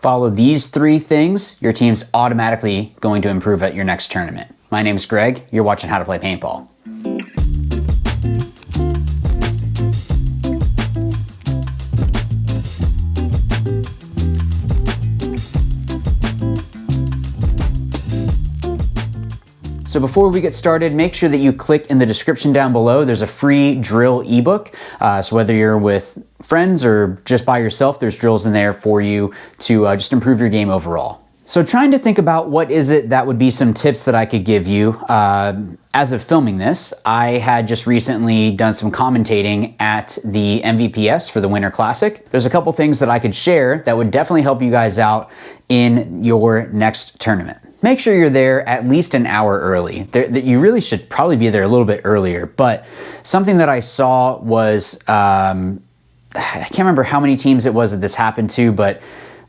Follow these 3 things, your team's automatically going to improve at your next tournament. My name's Greg, you're watching How to Play Paintball. So before we get started, make sure that you click in the description down below. There's a free drill ebook. So whether you're with friends or just by yourself, there's drills in there for you to just improve your game overall. So trying to think about what is it that would be some tips that I could give you. As of filming this, I had just recently done some commentating at the MVPS for the Winter Classic. There's a couple things that I could share that would definitely help you guys out in your next tournament. Make sure you're there at least an hour early. You really should probably be there a little bit earlier, but something that I saw was, I can't remember how many teams it was that this happened to, but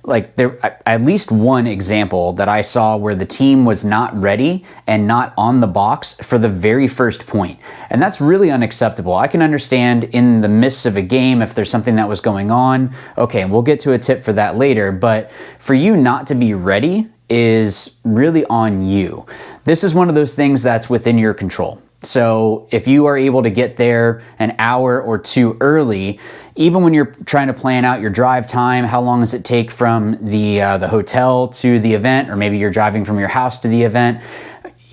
like at least one example that I saw where the team was not ready and not on the box for the very first point. And that's really unacceptable. I can understand in the midst of a game if there's something that was going on. Okay, we'll get to a tip for that later, but for you not to be ready is really on you. This is one of those things that's within your control. So if you are able to get there an hour or 2 early, even when you're trying to plan out your drive time, how long does it take from the hotel to the event, or maybe you're driving from your house to the event,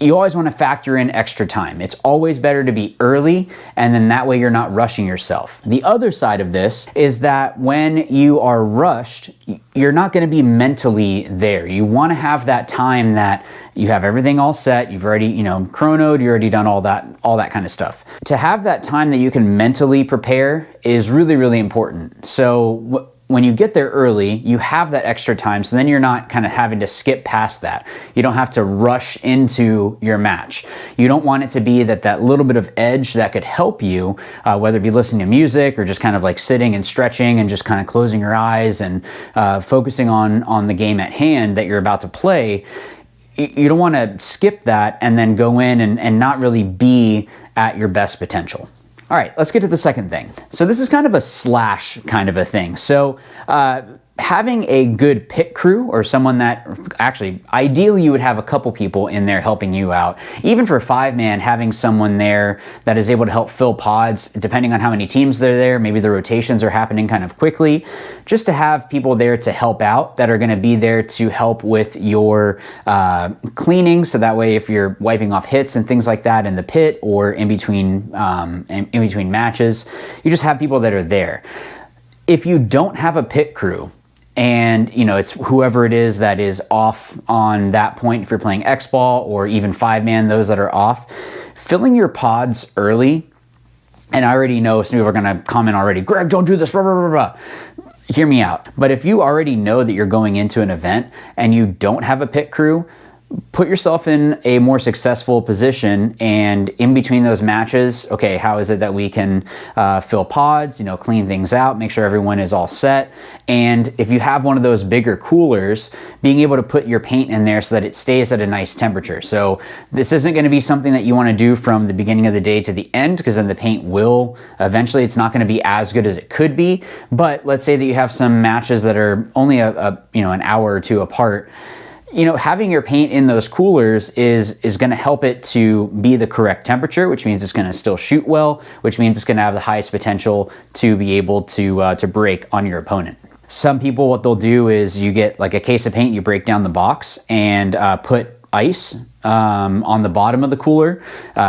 you always want to factor in extra time. It's always better to be early, and then that way you're not rushing yourself. The other side of this is that when you are rushed, you're not going to be mentally there. You want to have that time that you have everything all set, you've already, chronoed, you already done all that kind of stuff. To have that time that you can mentally prepare is really, really important. So when you get there early, you have that extra time, so then you're not kind of having to skip past that. You don't have to rush into your match. You don't want it to be that little bit of edge that could help you, whether it be listening to music or just kind of like sitting and stretching and just kind of closing your eyes and focusing on the game at hand that you're about to play. You don't want to skip that and then go in and not really be at your best potential. All right, let's get to the second thing. So this is kind of a slash kind of a thing. So having a good pit crew, or someone that actually, ideally you would have a couple people in there helping you out. Even for 5-man, having someone there that is able to help fill pods, depending on how many teams they're there, maybe the rotations are happening kind of quickly, just to have people there to help out that are gonna be there to help with your cleaning, so that way if you're wiping off hits and things like that in the pit or in between matches, you just have people that are there. If you don't have a pit crew, and it's whoever it is that is off on that point, if you're playing X-Ball or even 5-man, those that are off, filling your pods early, and I already know some people are gonna comment already, Greg, don't do this, blah, blah, blah, blah. Hear me out. But if you already know that you're going into an event and you don't have a pit crew, put yourself in a more successful position, and in between those matches, okay, how is it that we can fill pods, clean things out, make sure everyone is all set. And if you have one of those bigger coolers, being able to put your paint in there so that it stays at a nice temperature. So this isn't going to be something that you want to do from the beginning of the day to the end, because then the paint will eventually, it's not going to be as good as it could be. But let's say that you have some matches that are only an hour or 2 apart. Having your paint in those coolers is going to help it to be the correct temperature, which means it's going to still shoot well, which means it's going to have the highest potential to be able to break on your opponent. Some people, what they'll do is you get like a case of paint, you break down the box and put ice on the bottom of the cooler,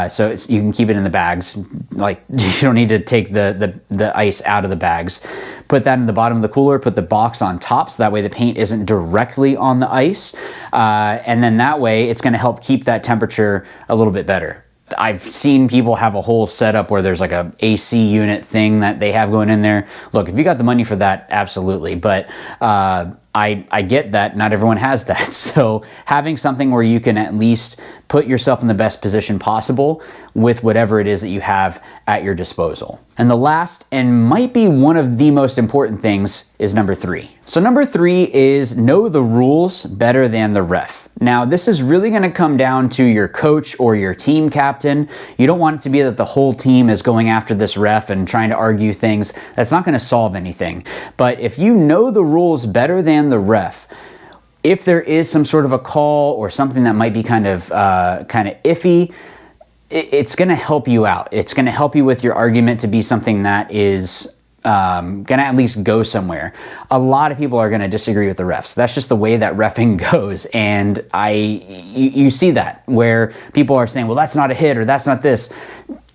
so you can keep it in the bags. Like, you don't need to take the ice out of the bags. Put that in the bottom of the cooler, put the box on top, so that way the paint isn't directly on the ice, and then that way it's going to help keep that temperature a little bit better. I've seen people have a whole setup where there's like a AC unit thing that they have going in there. Look, if you got the money for that, absolutely. But I get that not everyone has that. So having something where you can at least put yourself in the best position possible with whatever it is that you have at your disposal. And the last, and might be one of the most important things, is number 3. So number 3 is know the rules better than the ref. Now, this is really going to come down to your coach or your team captain. You don't want it to be that the whole team is going after this ref and trying to argue things. That's not going to solve anything. But if you know the rules better than the ref, if there is some sort of a call or something that might be kind of iffy, it's going to help you out. It's going to help you with your argument to be something that is going to at least go somewhere. A lot of people are going to disagree with the refs. That's just the way that reffing goes. And you see that where people are saying, well, that's not a hit or that's not this.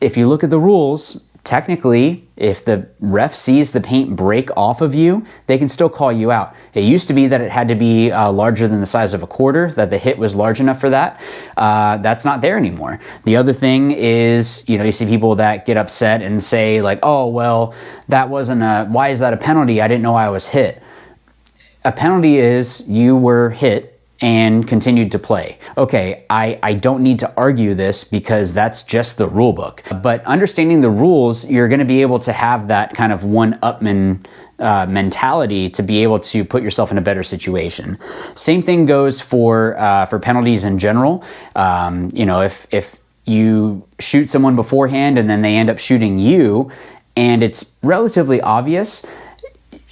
If you look at the rules, technically, if the ref sees the paint break off of you, they can still call you out. It used to be that it had to be larger than the size of a quarter, that the hit was large enough for that. That's not there anymore. The other thing is, you see people that get upset and say like, oh, well, that wasn't why is that a penalty? I didn't know I was hit. A penalty is you were hit and continued to play. Okay, I don't need to argue this because that's just the rule book. But understanding the rules, you're going to be able to have that kind of one-upman mentality to be able to put yourself in a better situation. Same thing goes for penalties in general. If you shoot someone beforehand and then they end up shooting you, and it's relatively obvious,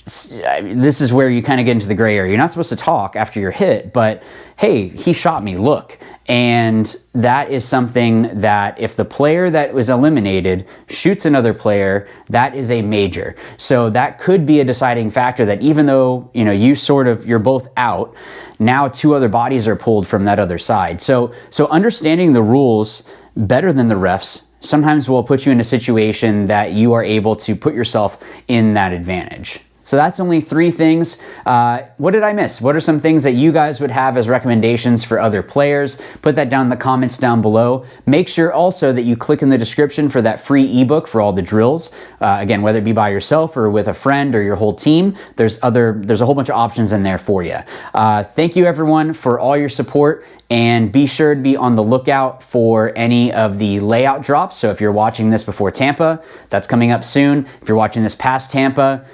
this is where you kind of get into the gray area. You're not supposed to talk after you're hit, but hey, he shot me, look. And that is something that if the player that was eliminated shoots another player, that is a major. So that could be a deciding factor that even though, you're both out, now 2 other bodies are pulled from that other side. So understanding the rules better than the refs sometimes will put you in a situation that you are able to put yourself in that advantage. So that's only 3 things. What did I miss? What are some things that you guys would have as recommendations for other players? Put that down in the comments down below. Make sure also that you click in the description for that free ebook for all the drills. Again, whether it be by yourself or with a friend or your whole team, there's a whole bunch of options in there for you. Thank you everyone for all your support, and be sure to be on the lookout for any of the layout drops. So if you're watching this before Tampa, that's coming up soon. If you're watching this past Tampa,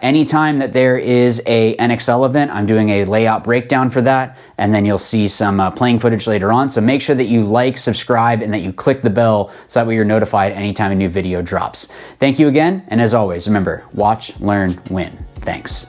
anytime that there is a NXL event, I'm doing a layout breakdown for that, and then you'll see some playing footage later on. So make sure that you like, subscribe, and that you click the bell so that way you're notified anytime a new video drops. Thank you again, and as always, remember, watch, learn, win. Thanks.